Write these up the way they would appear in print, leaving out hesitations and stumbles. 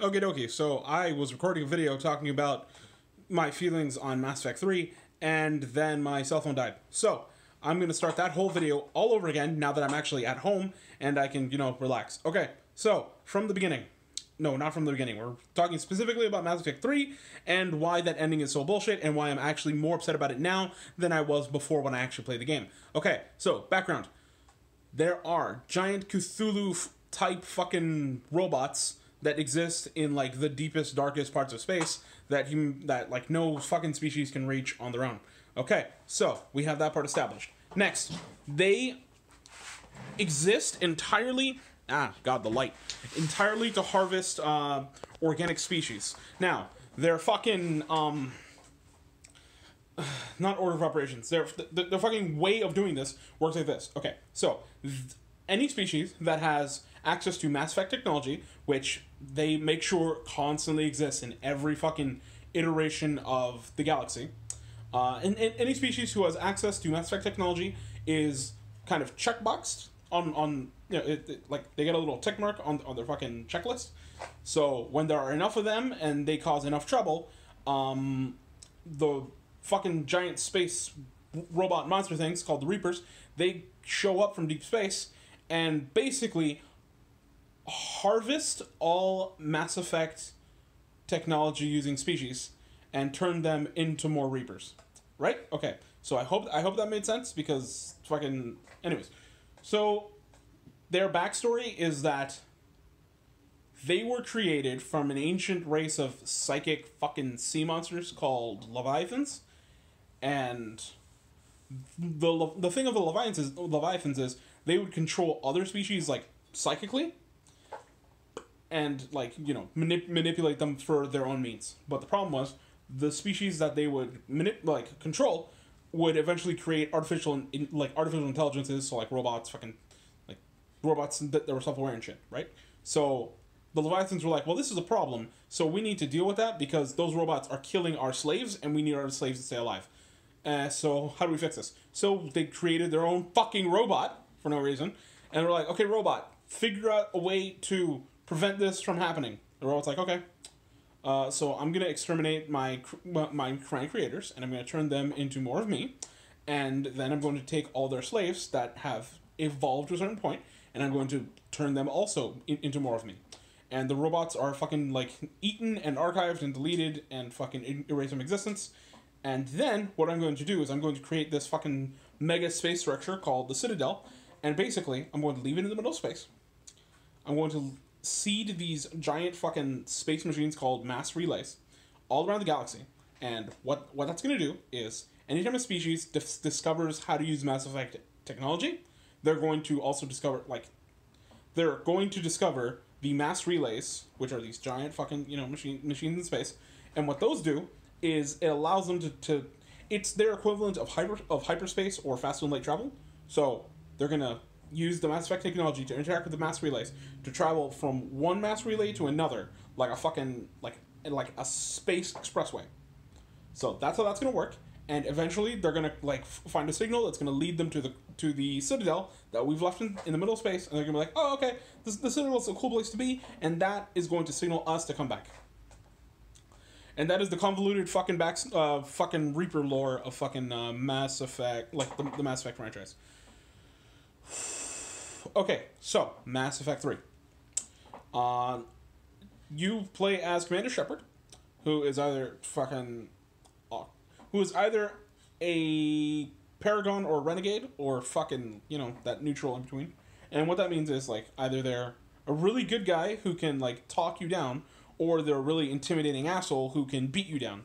Okie dokie. So I was recording a video talking about my feelings on Mass Effect 3, and then my cell phone died. So I'm going to start that whole video all over again now that I'm actually at home and I can, relax. Okay, so from the beginning. No, not from the beginning. We're talking specifically about Mass Effect 3 and why that ending is so bullshit and why I'm actually more upset about it now than I was before when I actually played the game. Okay, so background. There are giant Cthulhu-type fucking robots that exist in, like, the deepest, darkest parts of space that no fucking species can reach on their own. Okay, so we have that part established. Next, they exist entirely... God, the light. Entirely to harvest organic species. Now, their fucking... not order of operations. Their fucking way of doing this works like this. Okay, so any species that has access to Mass Effect technology, which they make sure constantly exists in every fucking iteration of the galaxy, and any species who has access to Mass Effect technology is kind of checkboxed on like they get a little tick mark on their fucking checklist. So when there are enough of them and they cause enough trouble, the fucking giant space robot monster things called the Reapers, they show up from deep space and basically harvest all Mass Effect technology using species and turn them into more Reapers. Right? Okay. So I hope that made sense because fucking... Anyways. So their backstory is that they were created from an ancient race of psychic fucking sea monsters called Leviathans. And the thing of the Leviathans is they would control other species, like, psychically, and, like, manipulate them for their own means. But the problem was, the species that they would control would eventually create artificial intelligences, so, like, robots that were self-aware and shit, right? So the Leviathans were like, well, this is a problem, so we need to deal with that because those robots are killing our slaves, and we need our slaves to stay alive. So how do we fix this? So they created their own fucking robot for no reason, and they're like, okay, robot, figure out a way to prevent this from happening. The robot's like, okay. So I'm gonna exterminate my current creators, and I'm gonna turn them into more of me, and then I'm going to take all their slaves that have evolved to a certain point, and I'm going to turn them also into more of me. And the robots are fucking, like, eaten and archived and deleted and fucking erased from existence. And then, what I'm going to do is I'm going to create this fucking mega space structure called the Citadel, and basically, I'm going to leave it in the middle of space. I'm going to seed these giant fucking space machines called mass relays all around the galaxy. And what that's going to do is, anytime a species discovers how to use Mass Effect technology, they're going to also discover, the mass relays, which are these giant fucking, machines in space. And what those do is it allows them to it's their equivalent of hyperspace or fast and light travel. So they're gonna use the Mass Effect technology to interact with the mass relays to travel from one mass relay to another, like a fucking like a space expressway. So that's how that's gonna work. And eventually they're gonna find a signal that's gonna lead them to the Citadel that we've left in the middle of space, and they're gonna be like, oh, okay, the Citadel's a cool place to be, and that is going to signal us to come back. And that is the convoluted fucking fucking Reaper lore of fucking Mass Effect, like the Mass Effect franchise. Okay, so Mass Effect 3. You play as Commander Shepard, who is either a Paragon or Renegade, or fucking, that neutral in between. And what that means is, like, either they're a really good guy who can, like, talk you down, or they're a really intimidating asshole who can beat you down.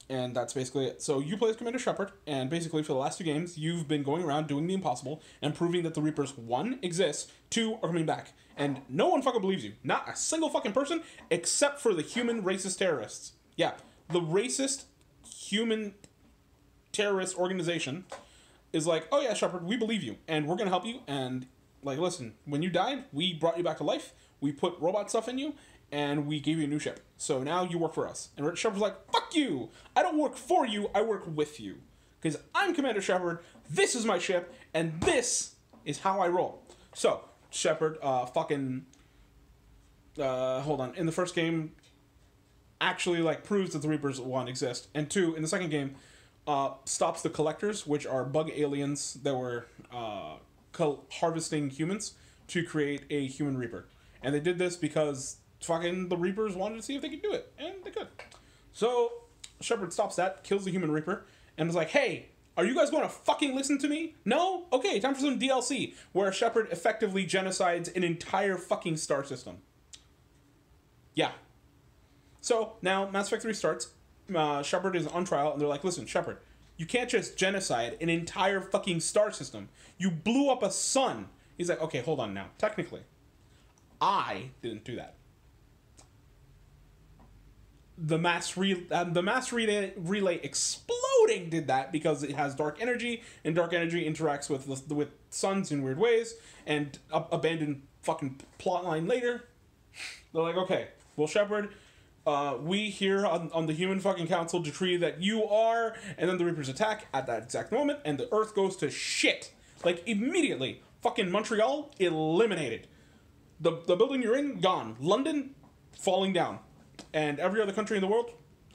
And that's basically it. So you play as Commander Shepard, and basically for the last 2 games, you've been going around doing the impossible and proving that the Reapers, 1, exist, 2, are coming back. And no one fucking believes you. Not a single fucking person, except for the human racist terrorists. Yeah, the racist human terrorist organization is like, oh yeah, Shepard, we believe you, and we're gonna help you, and, like, listen, when you died, we brought you back to life, we put robot stuff in you, and we gave you a new ship. So now you work for us. And Shepard's like, fuck you! I don't work for you, I work with you. Because I'm Commander Shepard, this is my ship, and this is how I roll. So, Shepard fucking hold on, in the first game, actually like proves that the Reapers, one, exist, and two, in the second game, stops the Collectors, which are bug aliens that were harvesting humans to create a human Reaper. And they did this because fucking the Reapers wanted to see if they could do it, and they could. So Shepard stops that, kills the human Reaper, and is like, hey, are you guys going to fucking listen to me? No? Okay, time for some DLC, where Shepard effectively genocides an entire fucking star system. Yeah. So, now Mass Effect 3 starts, Shepard is on trial, and they're like, listen, Shepard, you can't just genocide an entire fucking star system. You blew up a sun. He's like, okay, hold on now. Technically, I didn't do that. The mass relay exploding did that because it has dark energy, and dark energy interacts with suns in weird ways, and abandoned fucking plotline later. They're like, okay, well, Shepard, we here on the Human fucking Council decree that you are, and then the Reapers attack at that exact moment, and the Earth goes to shit. Like, immediately. Fucking Montreal, eliminated. The building you're in, gone. London, falling down. And every other country in the world,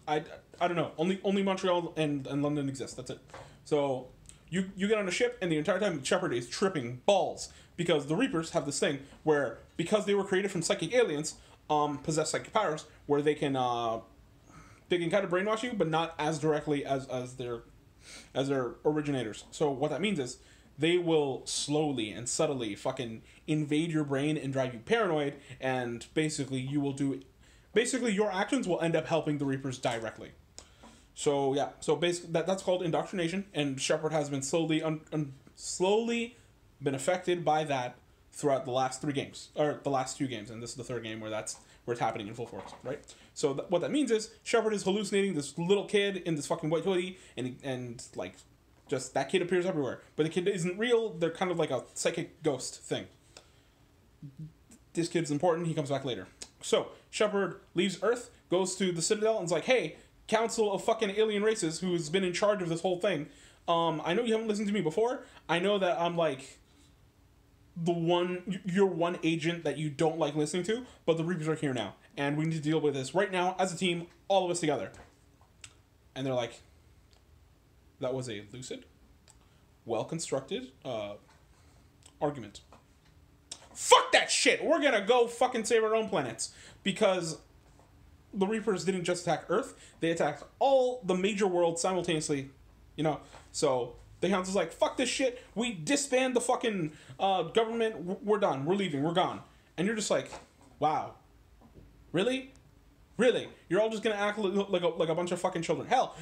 I don't know. Only Montreal and London exist. That's it. So you get on a ship, and the entire time Shepard is tripping balls because the Reapers have this thing where, because they were created from psychic aliens, possess psychic powers where they can kind of brainwash you, but not as directly as their originators. So what that means is they will slowly and subtly fucking invade your brain and drive you paranoid, and basically your actions will end up helping the Reapers directly. So yeah, so basically that's called indoctrination, and Shepard has been slowly been affected by that throughout the last 3 games, or the last 2 games, and this is the 3rd game where it's happening in full force, right? So what that means is Shepard is hallucinating this little kid in this fucking white hoodie, and like, just that kid appears everywhere, but the kid isn't real. They're kind of like a psychic ghost thing. This kid's important. He comes back later. So Shepard leaves Earth, goes to the Citadel, and is like, hey, Council of fucking alien races who's been in charge of this whole thing. I know you haven't listened to me before. I know that I'm like you're one agent that you don't like listening to, but the Reapers are here now, and we need to deal with this right now as a team, all of us together. And they're like, that was a lucid, well-constructed argument. Fuck that shit! We're gonna go fucking save our own planets. Because the Reapers didn't just attack Earth, they attacked all the major worlds simultaneously, you know. So the Council's like, fuck this shit, we disband the fucking government, we're done, we're leaving, we're gone. And you're just like, wow. Really? Really? You're all just gonna act like a bunch of fucking children. Hell,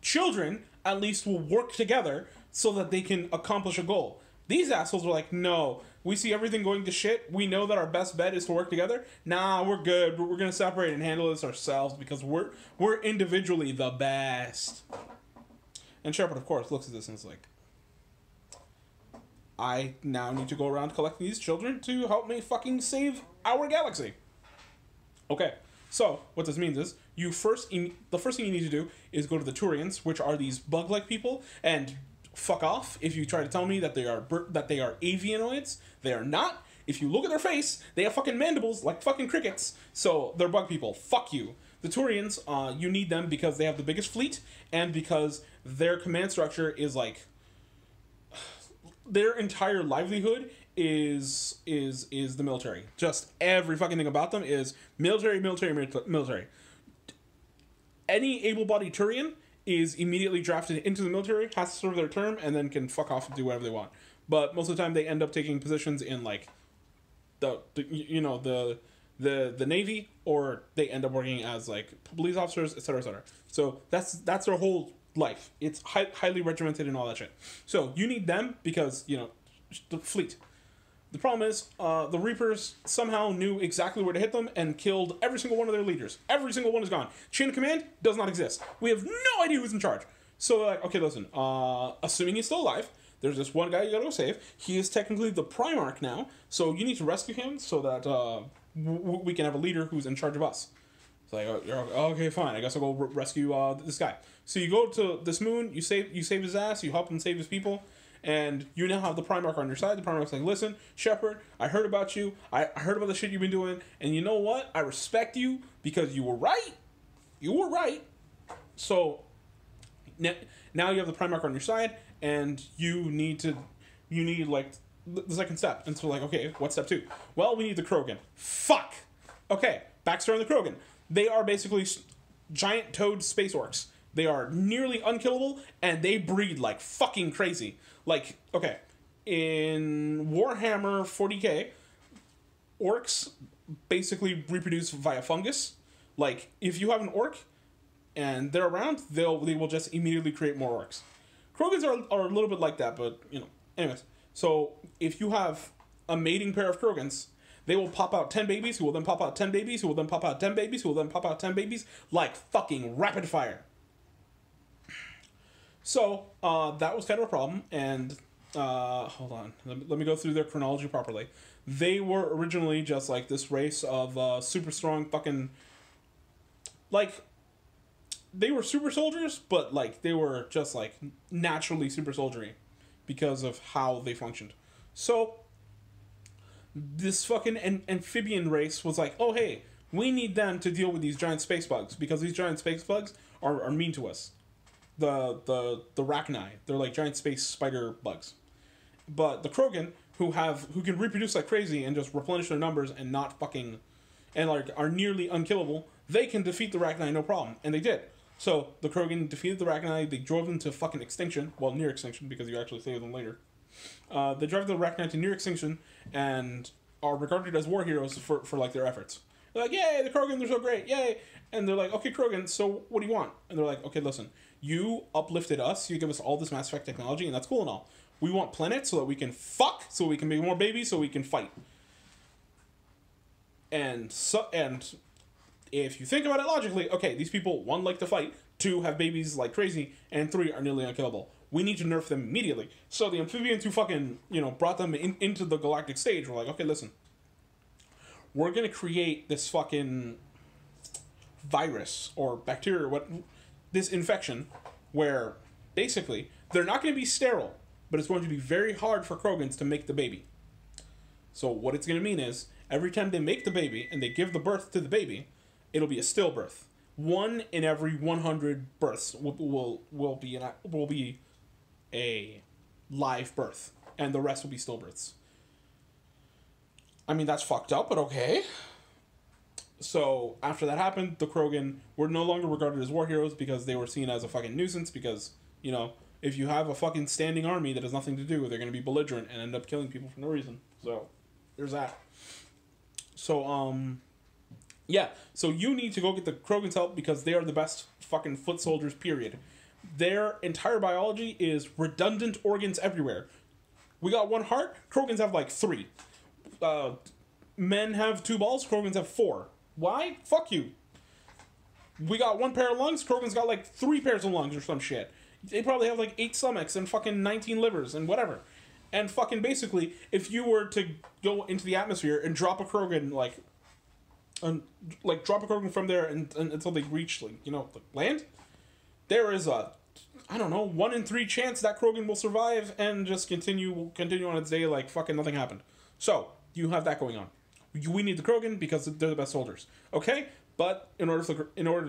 children at least will work together so that they can accomplish a goal. These assholes are like, no, we see everything going to shit. We know that our best bet is to work together. Nah, we're good. We're going to separate and handle this ourselves because we're individually the best. And Shepard, of course, looks at this and is like, I now need to go around collecting these children to help me fucking save our galaxy. Okay, so what this means is the first thing you need to do is go to the Turians, which are these bug-like people, and fuck off if you try to tell me that they are avianoids. They are not. If you look at their face, they have fucking mandibles like fucking crickets. So they're bug people. Fuck you. The Turians, you need them because they have the biggest fleet, and because their command structure is like, their entire livelihood is the military. Just every fucking thing about them is military. Any able-bodied Turian is immediately drafted into the military, has to serve their term, and then can fuck off and do whatever they want. But most of the time, they end up taking positions in like the Navy, or they end up working as like police officers, etc., etc. So that's their whole life. It's highly regimented and all that shit. So you need them because, you know, the fleet. The problem is, the Reapers somehow knew exactly where to hit them and killed every single one of their leaders. Every single one is gone. Chain of command does not exist. We have no idea who's in charge. So they're like, okay, listen, assuming he's still alive, there's this one guy you gotta go save. He is technically the Primarch now, so you need to rescue him so that we can have a leader who's in charge of us. It's like, okay, fine, I guess I'll go rescue this guy. So you go to this moon, you save his ass, you help him save his people, And you now have the Primarch on your side. The Primarch's like, listen, Shepard, I heard about you. I heard about the shit you've been doing. And you know what? I respect you because you were right. You were right. So now you have the Primarch on your side, and you need like the second step. And so like, okay, what's step 2? Well, we need the Krogan. Fuck. Okay, backstory on the Krogan. They are basically giant toad space orcs. They are nearly unkillable, and they breed like fucking crazy. Like, okay, in Warhammer 40k, orcs basically reproduce via fungus. Like, if you have an orc and they're around, they will just immediately create more orcs. Krogans are a little bit like that, but, you know. Anyways, so if you have a mating pair of Krogans, they will pop out 10 babies, who will then pop out 10 babies, who will then pop out 10 babies, who will then pop out 10 babies, like fucking rapid fire. So, that was kind of a problem, and, hold on, let me go through their chronology properly. They were originally just, like, this race of, super strong fucking, like, they were super soldiers, but, like, they were just, like, naturally super soldiery because of how they functioned. So, this fucking amphibian race was like, oh, hey, we need them to deal with these giant space bugs, because these giant space bugs are mean to us. The Rachni, they're like giant space spider bugs. But the Krogan, who can reproduce like crazy and just replenish their numbers and not fucking, and like are nearly unkillable, they can defeat the Rachni no problem, and they did. So the Krogan defeated the Rachni, they drove them to fucking extinction, well, near extinction, because you actually save them later. They drive the Rachni to near extinction and are regarded as war heroes for like their efforts. They're like, yay, the Krogan, they're so great, yay! And they're like, okay, Krogan, so what do you want? And they're like, okay, listen, you uplifted us, you give us all this Mass Effect technology, and that's cool and all. We want planets so that we can fuck, so we can make more babies, so we can fight. And if you think about it logically, okay, these people, 1, like to fight, 2, have babies like crazy, and 3, are nearly unkillable. We need to nerf them immediately. So the amphibians who fucking, brought them into the galactic stage were like, okay, listen, we're gonna create this fucking virus or bacteria or this infection where basically they're not going to be sterile, but it's going to be very hard for Krogans to make the baby. So what it's going to mean is every time they make the baby and they give the birth to the baby, it'll be a stillbirth. 1 in every 100 births will be a live birth, and the rest will be stillbirths. I mean, that's fucked up, but okay. So, after that happened, the Krogan were no longer regarded as war heroes because they were seen as a fucking nuisance because, if you have a fucking standing army that has nothing to do, they're going to be belligerent and end up killing people for no reason. So, there's that. So, yeah. So, you need to go get the Krogan's help because they are the best fucking foot soldiers, period. Their entire biology is redundant organs everywhere. We got 1 heart, Krogans have like 3. Men have 2 balls, Krogans have 4. Why? Fuck you. We got 1 pair of lungs, Krogan's got like 3 pairs of lungs or some shit. They probably have like 8 stomachs and fucking 19 livers and whatever. And fucking basically, if you were to go into the atmosphere and drop a Krogan, drop a Krogan from there until they reach, the land, there is a, 1 in 3 chance that Krogan will survive and just continue on its day like fucking nothing happened. So, you have that going on. We need the Krogan because they're the best soldiers. Okay? But in order to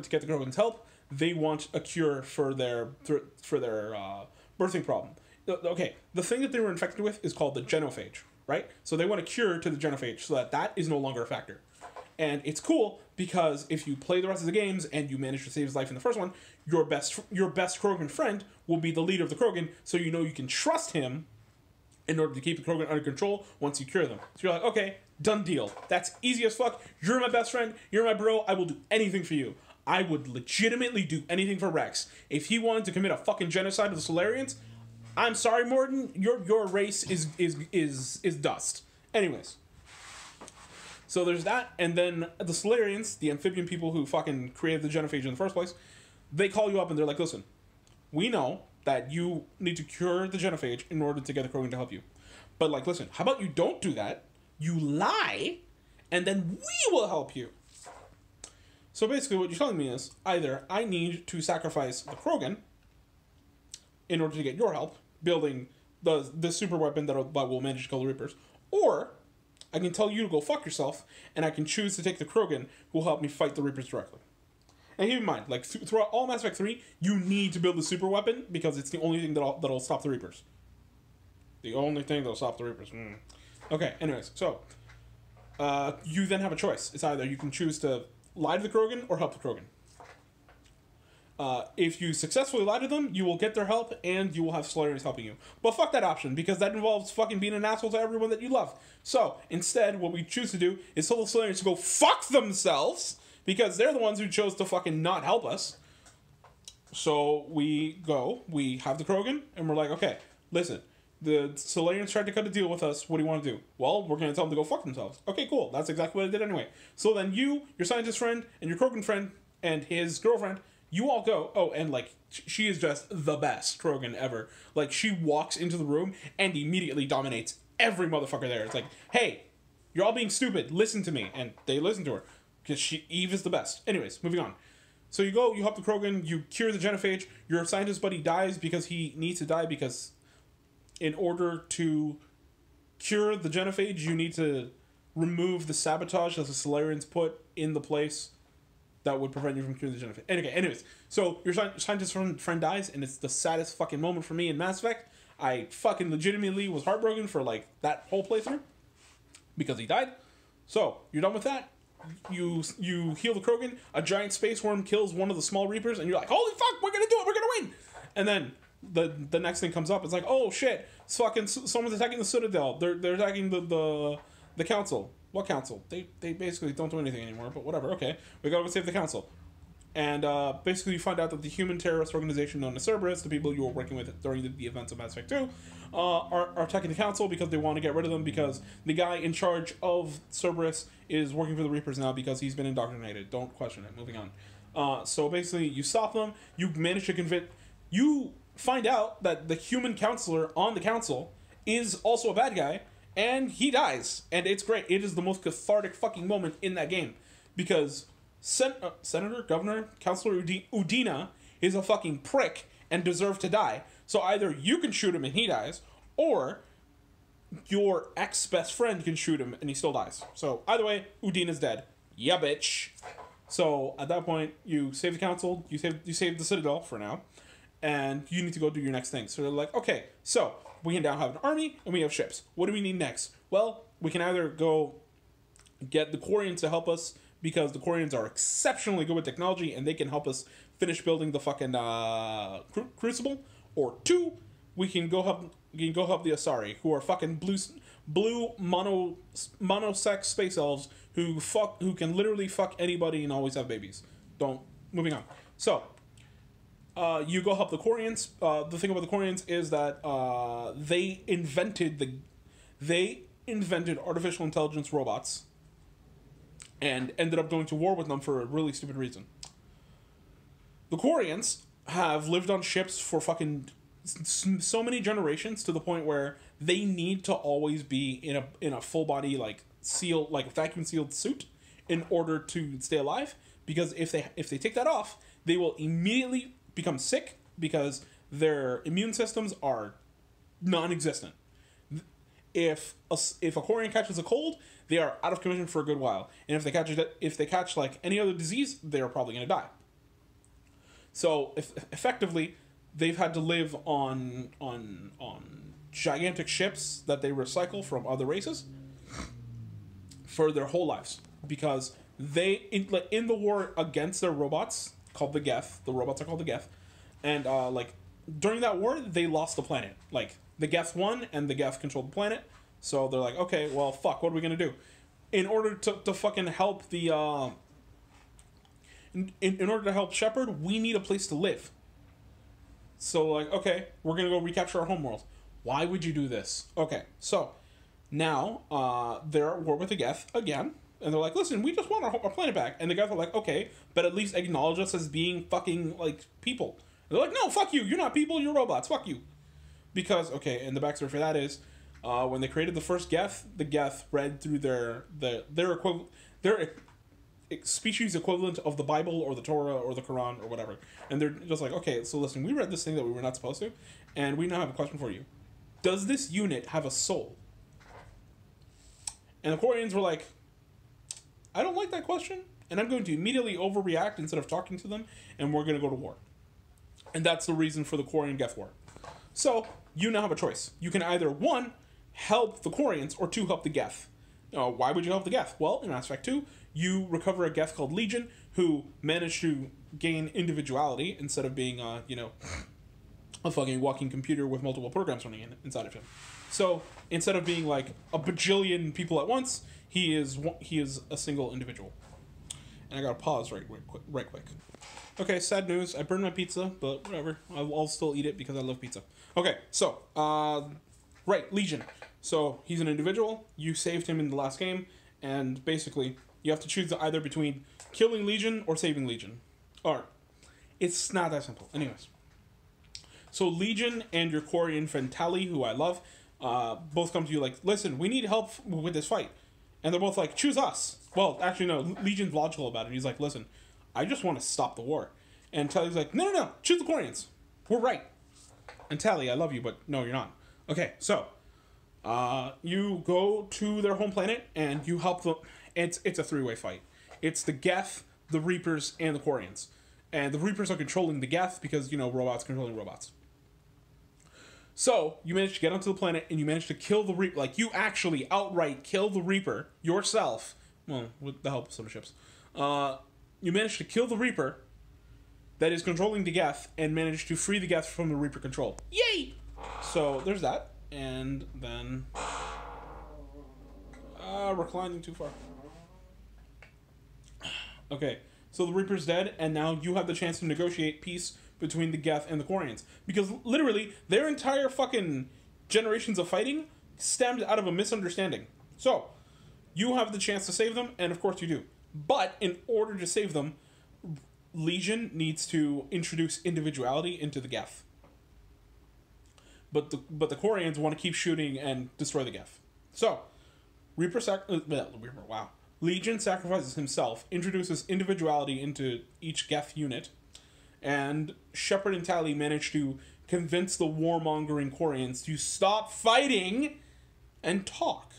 get the Krogan's help, they want a cure for their birthing problem. Okay, the thing that they were infected with is called the genophage, right? So they want a cure to the genophage so that is no longer a factor. And it's cool because if you play the rest of the games and you manage to save his life in the first one, your best Krogan friend will be the leader of the Krogan, so you can trust him in order to keep the Krogan under control once you cure them. So you're like, okay, done deal. That's easy as fuck. You're my best friend. You're my bro. I will do anything for you. I would legitimately do anything for Rex. If he wanted to commit a fucking genocide of the Solarians, I'm sorry, Morden, your race is dust. Anyways. So there's that, and then the Solarians, the amphibian people who fucking created the genophage in the first place, they call you up and they're like, listen, we know that you need to cure the genophage in order to get the Krogan to help you. But, listen, how about you don't do that, you lie, and then we will help you. So basically what you're telling me is, either I need to sacrifice the Krogan in order to get your help, building the super weapon that will manage to kill the Reapers, or I can tell you to go fuck yourself, and I can choose to take the Krogan, who will help me fight the Reapers directly. And keep in mind, like throughout all Mass Effect 3, you need to build the super weapon because it's the only thing that'll stop the Reapers. The only thing that'll stop the Reapers. Okay, anyways, so you then have a choice. It's either you can choose to lie to the Krogan or help the Krogan. If you successfully lie to them, you will get their help and you will have Solarians helping you. But fuck that option, because that involves fucking being an asshole to everyone that you love. So, instead, what we choose to do is tell the Solarians to go fuck themselves, because they're the ones who chose to fucking not help us. So, we have the Krogan, and we're like, okay, listen, the Solarians tried to cut a deal with us, what do you want to do? Well, we're going to tell them to go fuck themselves. Okay, cool, that's exactly what I did anyway. So then you, your scientist friend, and your Krogan friend, and his girlfriend, you all go. Oh, and like, she is just the best Krogan ever. Like, she walks into the room and immediately dominates every motherfucker there. It's like, hey, you're all being stupid, listen to me. And they listen to her, because Eve is the best. Anyways, moving on. So you go, you help the Krogan, you cure the genophage, your scientist buddy dies because he needs to die, because in order to cure the genophage, you need to remove the sabotage that the Solarians put in the place that would prevent you from curing the genophage. Okay, anyways, so your scientist friend dies, and it's the saddest fucking moment for me in Mass Effect. I fucking legitimately was heartbroken for, like, that whole playthrough, because he died. So, you're done with that. You heal the Krogan, a giant space worm kills one of the small Reapers, and you're like, holy fuck, we're gonna do it, we're gonna win! And then the next thing comes up, it's like, oh shit, it's fucking, someone's attacking the Citadel, they're attacking the Council. What council? They basically don't do anything anymore, but whatever, okay. We gotta go save the council. And basically you find out that the human terrorist organization known as Cerberus, the people you were working with during the events of Mass Effect 2, are attacking the council because they want to get rid of them, because the guy in charge of Cerberus is working for the Reapers now because he's been indoctrinated. Don't question it. Moving on. So basically you stop them, you manage to convince... You find out that the human counselor on the council is also a bad guy, and he dies, and it's great. It is the most cathartic fucking moment in that game, because Senator, Governor, Councilor Udina is a fucking prick and deserves to die. So either you can shoot him and he dies, or your ex-best friend can shoot him and he still dies. So either way, Udina's dead. Yeah, bitch. So at that point, you save the council, you save the Citadel for now, and you need to go do your next thing. So they're like, okay, so we can now have an army, and we have ships. What do we need next? Well, we can either go get the Quarians to help us, because the Quarians are exceptionally good with technology, and they can help us finish building the fucking Crucible. Or two, we can go help the Asari, who are fucking blue monosex space elves who can literally fuck anybody and always have babies. Moving on. So, you go help the Quarians. The thing about the Quarians is that they invented artificial intelligence robots and ended up going to war with them for a really stupid reason. The Quarians have lived on ships for fucking so many generations, to the point where they need to always be in a full body, like vacuum sealed suit in order to stay alive, because if they take that off, they will immediately become sick, because their immune systems are non-existent. If a Quarian catches a cold, they are out of commission for a good while, and if they catch like any other disease, they are probably going to die. So effectively, they've had to live on gigantic ships that they recycle from other races for their whole lives, because they in the war against their robots called the Geth. The robots are called the Geth, and during that war, they lost the planet. Like, the Geth won, and the Geth controlled the planet. So they're like, okay, well, fuck, what are we gonna do? In order to fucking help the in order to help Shepard, we need a place to live. So, like, okay, we're gonna go recapture our homeworld. Why would you do this? Okay, so now they're at war with the Geth again, and they're like, listen, we just want our planet back. And the Geth are like, okay, but at least acknowledge us as being fucking, like, people. And they're like, no, fuck you, you're not people, you're robots, fuck you. Because, okay, and the backstory for that is, when they created the first Geth, the Geth read through their species equivalent of the Bible or the Torah or the Quran or whatever. And they're just like, okay, so listen, we read this thing that we were not supposed to, and we now have a question for you. does this unit have a soul? And the Quarians were like, I don't like that question, and I'm going to immediately overreact instead of talking to them, and we're going to go to war. And that's the reason for the Quarian Geth War. So, you now have a choice. You can either, 1, help the Quarians, or 2, help the Geth. Why would you help the Geth? Well, in Mass Effect 2, you recover a Geth called Legion, who managed to gain individuality instead of being, a fucking walking computer with multiple programs running inside of him. So, instead of being like a bajillion people at once, he is a single individual. And I gotta pause right quick. Okay, sad news. I burned my pizza, but whatever. I'll still eat it because I love pizza. Okay, so, right, Legion. So, he's an individual. You saved him in the last game, and basically, you have to choose either between killing Legion or saving Legion. Or, it's not that simple. Anyways. So, Legion and your Quarian friend Tali, who I love, both come to you like, listen, we need help with this fight. And they're both like, choose us. Well, actually, no, Legion's logical about it. He's like, listen, I just want to stop the war. And Tali's like, no, choose the Quarians. We're right. And Tali, I love you, but no, you're not. Okay, so, you go to their home planet, and you help them. It's a 3-way fight. It's the Geth, the Reapers, and the Quarians. And the Reapers are controlling the Geth because, robots controlling robots. So, you manage to get onto the planet, and you manage to kill the Reaper. Like, you actually outright kill the Reaper yourself. Well, with the help of some ships. You manage to kill the Reaper that is controlling the Geth, and manage to free the Geth from the Reaper control. Yay! So, there's that. And then... reclining too far. Okay, so the Reaper's dead, and now you have the chance to negotiate peace between the Geth and the Quarians. Because, literally, their entire fucking generations of fighting stemmed out of a misunderstanding. So, you have the chance to save them, and of course you do. But, in order to save them, Legion needs to introduce individuality into the Geth. But the Quarians want to keep shooting and destroy the Geth. So, Legion sacrifices himself, introduces individuality into each Geth unit, and Shepard and Tali manage to convince the warmongering Quarians to stop fighting and talk.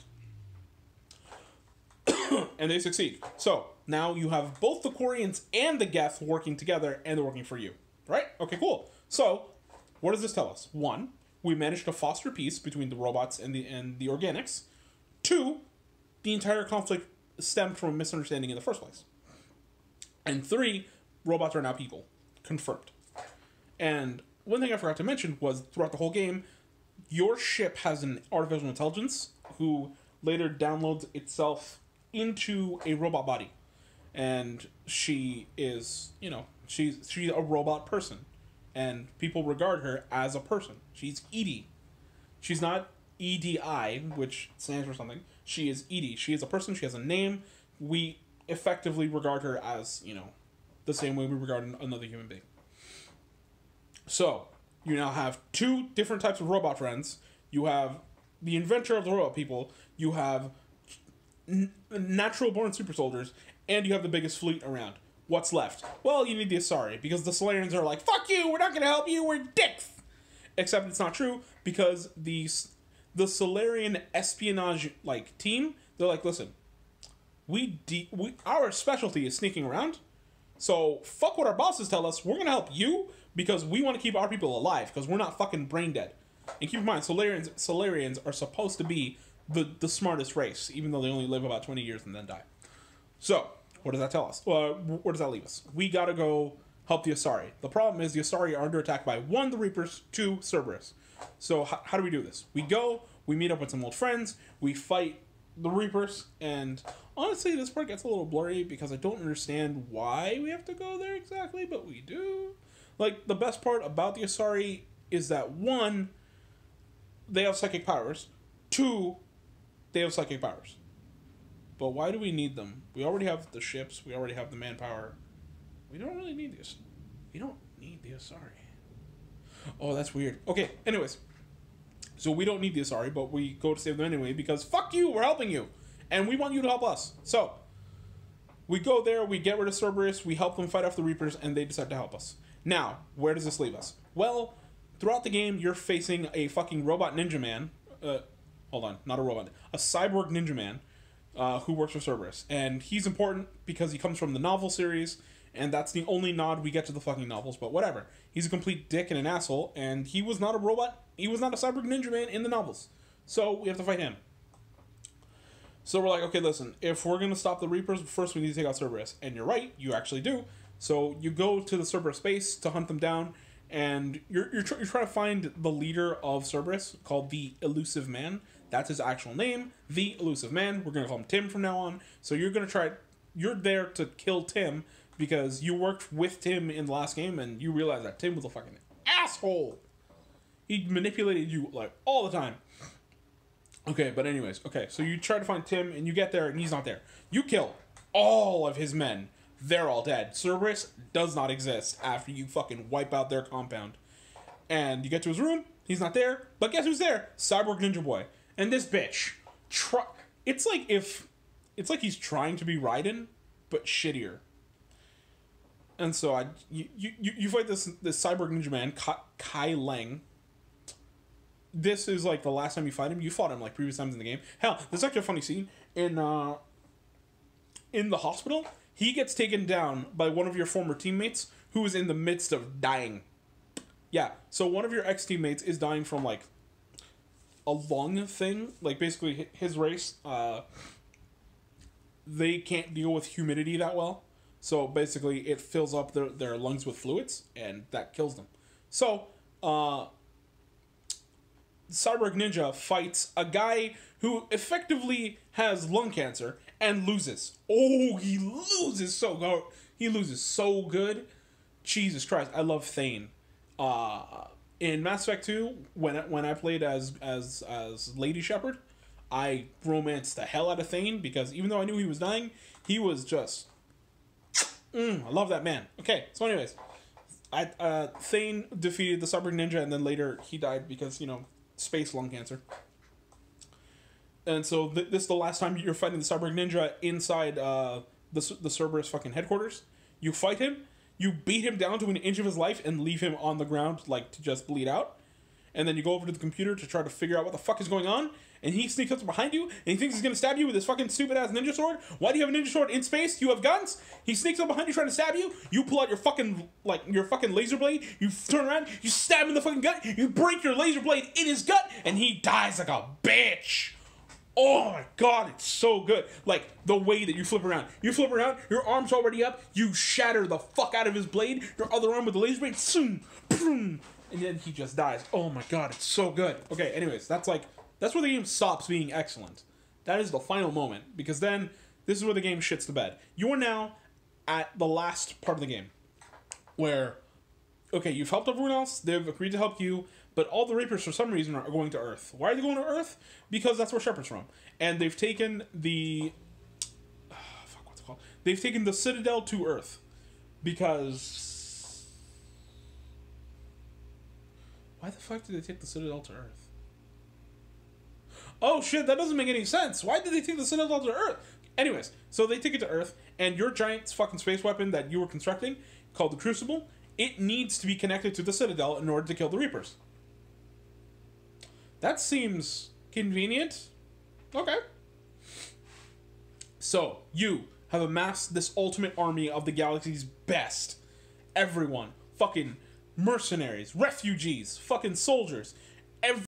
And they succeed. So, now you have both the Quarians and the Geth working together, and they're working for you. Right? Okay, cool. So, what does this tell us? 1, we managed to foster peace between the robots and the organics. 2, the entire conflict stemmed from a misunderstanding in the first place. And 3, robots are now people. Confirmed. And one thing I forgot to mention was, throughout the whole game, your ship has an artificial intelligence who later downloads itself into a robot body. And she is, she's a robot person. And people regard her as a person. She's EDI. She's not EDI, which stands for something. She is EDI. She is a person. She has a name. We effectively regard her as, the same way we regard another human being. So, you now have 2 different types of robot friends. You have the inventor of the robot people. You have natural-born super soldiers. And you have the biggest fleet around. What's left? Well, you need the Asari, because the Solarians are like, fuck you, we're not going to help you, we're dicks! Except it's not true, because the Solarian espionage, team, they're like, listen, our specialty is sneaking around, so fuck what our bosses tell us, we're going to help you, because we want to keep our people alive, because we're not fucking brain dead. And keep in mind, Solarians are supposed to be the smartest race, even though they only live about 20 years and then die. So, what does that tell us? Where does that leave us? We gotta go help the Asari. The problem is the Asari are under attack by 1, the Reapers, 2, Cerberus. So how do we do this? We meet up with some old friends, we fight the Reapers, and honestly this part gets a little blurry because I don't understand why we have to go there exactly, but we do. The best part about the Asari is that 1, they have psychic powers, 2, they have psychic powers. But why do we need them? We already have the ships. We already have the manpower. We don't really need this. We don't need the Asari. Oh, that's weird. Okay, anyways. So we don't need the Asari, but we go to save them anyway because fuck you, we're helping you. And we want you to help us. So, we go there, we get rid of Cerberus, we help them fight off the Reapers, and they decide to help us. Now, where does this leave us? Well, throughout the game, you're facing a fucking robot ninja man. Hold on, not a robot, a cyborg ninja man, who works for Cerberus, and he's important because he comes from the novel series, and that's the only nod we get to the fucking novels. But whatever, he's a complete dick and an asshole, and he was not a robot. He was not a cyborg ninja man in the novels, so we have to fight him. So we're like, okay, listen, if we're gonna stop the Reapers, first we need to take out Cerberus, and you're right, you actually do. So you go to the Cerberus base to hunt them down, and you're trying to find the leader of Cerberus, called the Elusive Man. That's his actual name, the Elusive Man. We're gonna call him Tim from now on. So you're there to kill Tim because you worked with Tim in the last game, and you realize that Tim was a fucking asshole. He manipulated you like all the time. Okay, but anyways, okay, so you try to find Tim, and you get there, and he's not there. You kill all of his men. They're all dead. Cerberus does not exist after you fucking wipe out their compound. And you get to his room, he's not there, but guess who's there? Cyborg Ninja Boy. And this bitch, it's like he's trying to be Raiden, but shittier. And so you fight this Cyborg Ninja Man, Kai Leng. This is like the last time you fight him. You fought him like previous times in the game. Hell, there's actually a funny scene in the hospital. He gets taken down by one of your former teammates who is in the midst of dying. Yeah, so one of your ex-teammates is dying from like a lung thing. Like basically his race, they can't deal with humidity that well. So basically it fills up their lungs with fluids and that kills them. So, Cyborg Ninja fights a guy who effectively has lung cancer and loses. Oh, he loses so good. He loses so good. Jesus Christ, I love Thane. In Mass Effect 2, when I played as Lady Shepard, I romanced the hell out of Thane because even though I knew he was dying, he was just... I love that man. Okay, so anyways, Thane defeated the Cyborg Ninja, and then later he died because, you know, space lung cancer. And so this is the last time you're fighting the Cyborg Ninja inside the Cerberus fucking headquarters. You fight him, you beat him down to an inch of his life and leave him on the ground like to just bleed out. And then you go over to the computer to try to figure out what the fuck is going on. And he sneaks up behind you, and he thinks he's gonna stab you with his fucking stupid-ass ninja sword. Why do you have a ninja sword in space? You have guns? He sneaks up behind you trying to stab you. You pull out your fucking laser blade. You turn around, you stab him in the fucking gut. You break your laser blade in his gut, and he dies like a bitch. Oh my god, it's so good. Like, the way that you flip around. You flip around, your arm's already up, you shatter the fuck out of his blade, your other arm with the laser blade, zoom, boom, and then he just dies. Oh my god, it's so good. Okay, anyways, that's where the game stops being excellent. That is the final moment, because then this is where the game shits the bed. You are now at the last part of the game, where, okay, you've helped everyone else, they've agreed to help you, but all the Reapers, for some reason, are going to Earth. Why are they going to Earth? Because that's where Shepard's from. And they've taken the... fuck, what's it called? They've taken the Citadel to Earth. Because... why the fuck did they take the Citadel to Earth? Oh shit, that doesn't make any sense. Why did they take the Citadel to Earth? Anyways, so they take it to Earth, and your giant fucking space weapon that you were constructing, called the Crucible, it needs to be connected to the Citadel in order to kill the Reapers. That seems convenient. Okay. So, you have amassed this ultimate army of the galaxy's best. Everyone. Fucking mercenaries, refugees, fucking soldiers.